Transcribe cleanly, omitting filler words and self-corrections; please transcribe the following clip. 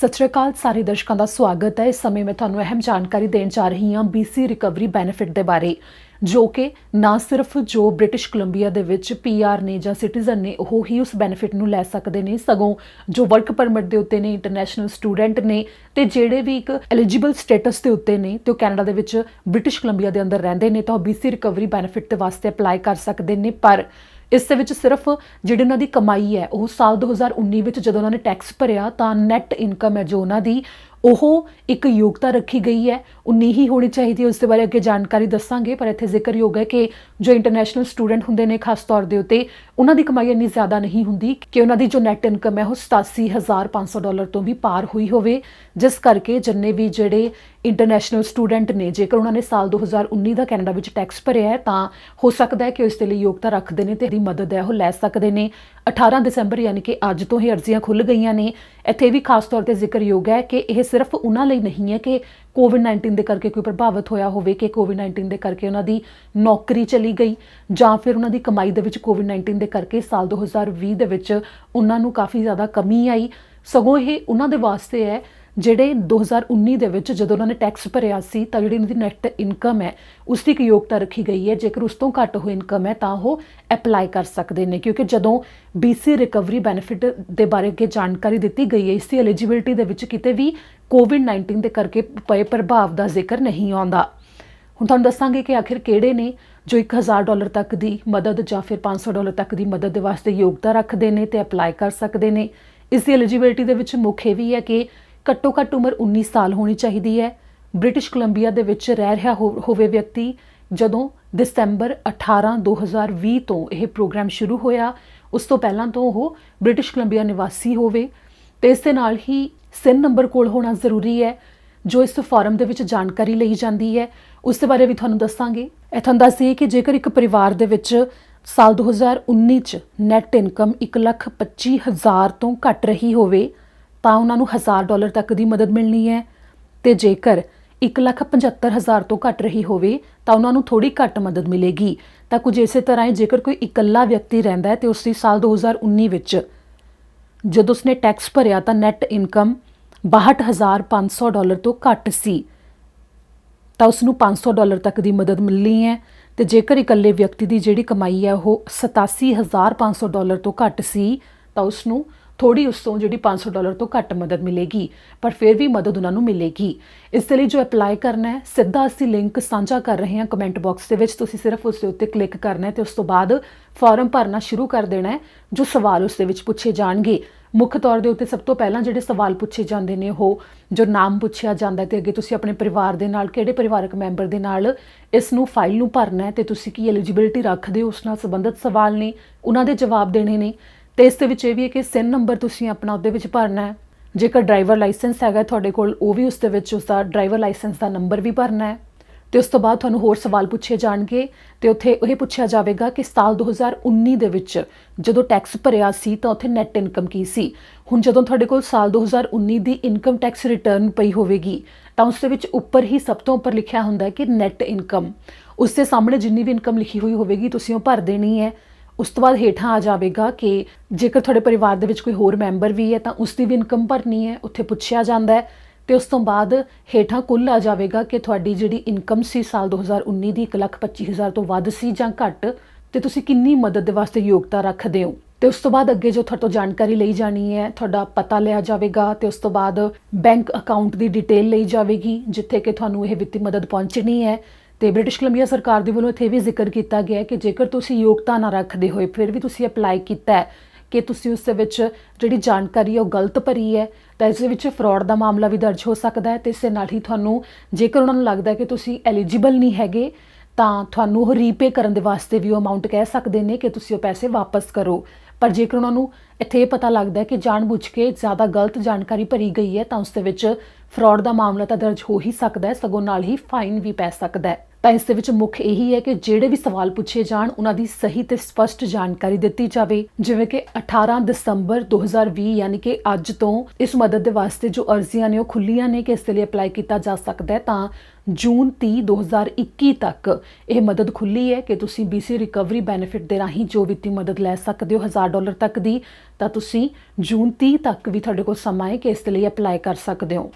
सत श्री अकाल सारे दर्शकों का स्वागत है। इस समय मैं तुहानू अहम जानकारी देन जा रही हाँ BC रिकवरी बैनीफिट के बारे, जो कि ना सिर्फ जो ब्रिटिश कोलंबिया दे विच PR ने या सिटीजन ने वो ही उस बैनीफिट नू लै सकते हैं, सगों जो वर्क परमिट के उत्ते ने, इंटरनैशनल स्टूडेंट ने ते जेड़े भी एक एलिजिबल स्टेटस के उत्ते ने तो कैनेडा दे विच ब्रिटिश कोलंबिया के अंदर रहिंदे ने तो BC रिकवरी बैनीफिट के वास्ते अप्लाई कर सकते हैं। पर इस दे विच सिर्फ जिहड़ी उन्हां दी कमाई है वो साल 2019 विच जदों उन्होंने टैक्स भरिया तो नैट इनकम है जो उन्हां दी ਉਹ एक योग्यता रखी गई है, उन्नी ही होनी चाहिए। उसके बारे अगे जानकारी दसांगे, पर इत्थे जिक्रयोग है कि जो इंटरनैशनल स्टूडेंट होंदे ने खास तौर के उत्ते उन्हां दी कमाई इन्नी ज़्यादा नहीं होंदी कि उन्हां दी जो नैट इनकम है वो $87,500 तो भी पार हुई होवे, जिस करके जिन्ने भी जिहड़े इंटरनैशनल स्टूडेंट ने जेकर उन्होंने साल 2019 का कैनेडा विच टैक्स भरिया है तो हो सकता है कि इसके लिए योग्यता रखते हैं तो इसकी मदद है वो लै सकते हैं। 18 दिसंबर यानी कि अज तो ही अर्जियां खुल गई ने। इत्थे भी खास तौर पर जिक्रयोग है कि यह सिर्फ उन्हां लई नहीं है कि कोविड-19 के करके कोई प्रभावित होया होवे कि कोविड-19 के करके उन्होंने नौकरी चली गई जां फिर उन्होंने कमाई दे विच कोविड-19 के करके साल 2020 दे विच उन्होंने काफ़ी ज़्यादा कमी आई। सगों ये उन्होंने वास्ते है ਜਿਹੜੇ 2019 ਦੇ ਵਿੱਚ ਜਦੋਂ ਉਹਨਾਂ ਨੇ ਟੈਕਸ ਭਰਿਆ ਸੀ ਤਾਂ ਜਿਹੜੀ ਉਹਨਾਂ ਦੀ ਨੈਟ ਇਨਕਮ ਹੈ ਉਸ ਦੀ ਇੱਕ ਯੋਗਤਾ ਰੱਖੀ ਗਈ ਹੈ। ਜੇਕਰ ਉਸ ਤੋਂ ਘੱਟ ਹੋਈ ਇਨਕਮ ਹੈ ਤਾਂ ਉਹ ਅਪਲਾਈ ਕਰ ਸਕਦੇ ਨੇ, ਕਿਉਂਕਿ ਜਦੋਂ BC ਰਿਕਵਰੀ ਬੈਨੀਫਿਟ ਦੇ ਬਾਰੇ ਅੱਗੇ ਜਾਣਕਾਰੀ ਦਿੱਤੀ ਗਈ ਹੈ ਇਸ ਦੀ ਐਲੀਜੀਬਿਲਟੀ ਦੇ ਵਿੱਚ ਕਿਤੇ ਵੀ ਕੋਵਿਡ-19 ਦੇ ਕਰਕੇ ਪਏ ਪ੍ਰਭਾਵ ਦਾ ਜ਼ਿਕਰ ਨਹੀਂ ਆਉਂਦਾ। ਹੁਣ ਤੁਹਾਨੂੰ ਦੱਸਾਂਗੇ ਕਿ ਆਖਿਰ ਕਿਹੜੇ ਨੇ ਜੋ $1,000 ਤੱਕ ਦੀ ਮਦਦ ਜਾਂ ਫਿਰ $500 ਤੱਕ ਦੀ ਮਦਦ ਦੇ ਵਾਸਤੇ ਯੋਗਤਾ ਰੱਖਦੇ ਨੇ ਤੇ ਅਪਲਾਈ ਕਰ ਸਕਦੇ ਨੇ। ਇਸ ਦੀ ਐਲੀਜੀਬਿਲਟੀ ਦੇ ਵਿੱਚ ਮੁੱਖ ਇਹ ਵੀ ਹੈ ਕਿ घट्टो घट्ट उम्र 19 साल होनी चाहिए है। ब्रिटिश कोलंबिया दे विच रह रहा होवे व्यक्ति जदों दिसंबर 18 2020 तो यह प्रोग्राम शुरू होया उस तो पहलां तो वह ब्रिटिश कोलंबिया निवासी होवे ते इस दे नाल ही SIN नंबर कोल होना ज़रूरी है जो इस फॉर्म दे विच जानकारी लई जांदी है। उस दे बारे भी तुहानूं दस्सांगे। तुहानूं दस दईए कि जेकर एक परिवार दे विच साल 2019 च नैट इनकम 1,25,000 तो घट रही होवे ਤਾਂ ਉਹਨਾਂ ਨੂੰ $1,000 ਤੱਕ ਦੀ ਮਦਦ ਮਿਲਣੀ ਹੈ ਤੇ ਜੇਕਰ 1,75,000 ਤੋਂ ਘੱਟ ਰਹੀ ਹੋਵੇ ਤਾਂ ਉਹਨਾਂ ਨੂੰ ਥੋੜੀ ਘੱਟ ਮਦਦ ਮਿਲੇਗੀ। ਤਾਂ ਕੁਝ ਇਸੇ ਤਰ੍ਹਾਂ ਹੀ ਜੇਕਰ ਕੋਈ ਇਕੱਲਾ ਵਿਅਕਤੀ ਰਹਿੰਦਾ ਹੈ ਤੇ ਉਸ ਦੀ ਸਾਲ 2019 ਵਿੱਚ ਜਦੋਂ ਉਸਨੇ ਟੈਕਸ ਭਰਿਆ ਤਾਂ ਨੈਟ ਇਨਕਮ $62,500 ਤੋਂ ਘੱਟ ਸੀ ਤਾਂ ਉਸ ਨੂੰ $500 ਤੱਕ ਦੀ ਮਦਦ ਮਿਲਣੀ ਹੈ। ਤੇ ਜੇਕਰ ਇਕੱਲੇ ਵਿਅਕਤੀ ਦੀ ਜਿਹੜੀ ਕਮਾਈ ਹੈ ਉਹ $87,500 ਤੋਂ ਘੱਟ ਸੀ ਤਾਂ ਉਸ ਨੂੰ थोड़ी उस तो जी $500 तो घट मदद मिलेगी, पर फिर भी मदद उन्होंने मिलेगी। इस लिए जो अप्लाई करना है सीधा असी लिंक साझा कर रहे हैं कमेंट बॉक्स के विच, तुसीं सिर्फ उस उत्ते क्लिक करना है तो उस तो बाद फॉर्म भरना शुरू कर देना है। जो सवाल उस दे विच पूछे जाएंगे मुख्य तौर के उत्ते सब तो पहला जिहड़े सवाल पूछे जाते हैं वो जो नाम पूछा जाता है तो अगे तुसीं अपने परिवार के नाल किहड़े परिवारक मैंबर के नाल इस नूं फाइल नूं भरना है तो तुसीं की एलिजिबिलिटी रखदे हो उस नाल संबंधित सवाल ने उन्हां दे जवाब देने ने। तो इस ये भी है कि SIN नंबर तुसीं अपना उहदे विच भरना है। जेकर ड्राइवर लाइसेंस हैगा तुहाडे कोल वो भी उसदे विच उसदा ड्राइवर लाइसेंस का नंबर भी भरना है। तो उस तो बाद तुहानूं होर सवाल पूछे जाणगे तो उत्थे यह पूछा जाएगा कि साल 2019 दे विच जदों टैक्स भरिया सी तो उत्थे नैट इनकम की सी। हुण जदों तुहाडे कोल साल 2019 की इनकम टैक्स रिटर्न पई होवेगी तो उस दे विच उपर ही सब तो उपर लिखिया हुंदा है कि नैट इनकम, उसके सामने जिन्नी भी इनकम लिखी हुई होवेगी तुसीं ओह भर देनी है। उस तो बाद हेठां आ जाएगा कि जेकर थोड़े परिवार दे विच कोई होर मैंबर भी है तो उसकी भी इनकम भरनी है, उत्थे पुछया जाता है। तो उस तो बाद हेठां कुल आ जाएगा कि थोड़ी जिहड़ी इनकम सी साल 2019 की 1,25,000 तो वध सी जां घट ते तुसीं किन्नी मदद दे वास्ते योग्यता रखदे हो। तो उस तो बाद अगे जो थोड़े तो जानकारी ली जानी है थोड़ा पता लिया जाएगा तो उस तो बाद बैंक अकाउंट की डिटेल ली जाएगी जिथे कि तुहानूं यह वित्ती मदद पहुँचनी है। तो ब्रिटिश कोलंबिया सरकार के वालों इत्थे भी जिक्र किया गया है कि जेकर तुसीं योग्यता ना रखते हुए फिर भी तुसीं अप्लाई किया है कि तुसीं उस विच जिहड़ी जानकारी है वो गलत भरी है तो इस विच फ्रॉड का मामला भी दर्ज हो सकता है। तो इस नाल ही तुहानूं जेकर उन्होंने लगता है कि तुसीं एलिजिबल नहीं हैगे तो तुहानूं वो रीपे करन दे वास्ते भी अमाउंट कह सकते हैं कि तुसीं वो पैसे वापस करो। पर जेकर उन्होंने इत्थे पता लगता है कि जानबूझ के ज़्यादा गलत जानकारी भरी गई है तो उस दे विच फ्रॉड का मामला तो दर्ज हो ही सकता है, सगों नाल ही फाइन भी पै सकता है। ਤਾਂ ਇਸ ਦੇ ਵਿੱਚ ਮੁੱਖ ਇਹੀ ਹੈ ਕਿ ਜਿਹੜੇ ਵੀ ਸਵਾਲ ਪੁੱਛੇ ਜਾਣ ਉਹਨਾਂ ਦੀ ਸਹੀ ਤੇ ਸਪਸ਼ਟ ਜਾਣਕਾਰੀ ਦਿੱਤੀ ਜਾਵੇ। ਜਿਵੇਂ ਕਿ 18 ਦਸੰਬਰ 2020 ਯਾਨੀ ਕਿ ਅੱਜ ਤੋਂ ਇਸ ਮਦਦ ਦੇ ਵਾਸਤੇ ਜੋ ਅਰਜ਼ੀਆਂ ਨੇ ਉਹ ਖੁੱਲੀਆਂ ਨੇ ਕਿ ਇਸ ਦੇ ਲਈ ਅਪਲਾਈ ਕੀਤਾ ਜਾ ਸਕਦਾ ਹੈ। ਤਾਂ ਜੂਨ 30 2021 ਤੱਕ ਇਹ ਮਦਦ ਖੁੱਲੀ ਹੈ ਕਿ ਤੁਸੀਂ BC ਰਿਕਵਰੀ ਬੈਨੀਫਿਟ ਦੇ ਰਾਹੀਂ ਜੋ ਵਿੱਤੀ ਮਦਦ ਲੈ ਸਕਦੇ ਹੋ $1000 ਤੱਕ ਦੀ। ਤਾਂ ਤੁਸੀਂ ਜੂਨ 30 ਤੱਕ ਵੀ ਤੁਹਾਡੇ ਕੋਲ ਸਮਾਂ ਹੈ ਕਿ ਇਸ ਦੇ ਲਈ ਅਪਲਾਈ ਕਰ ਸਕਦੇ ਹੋ।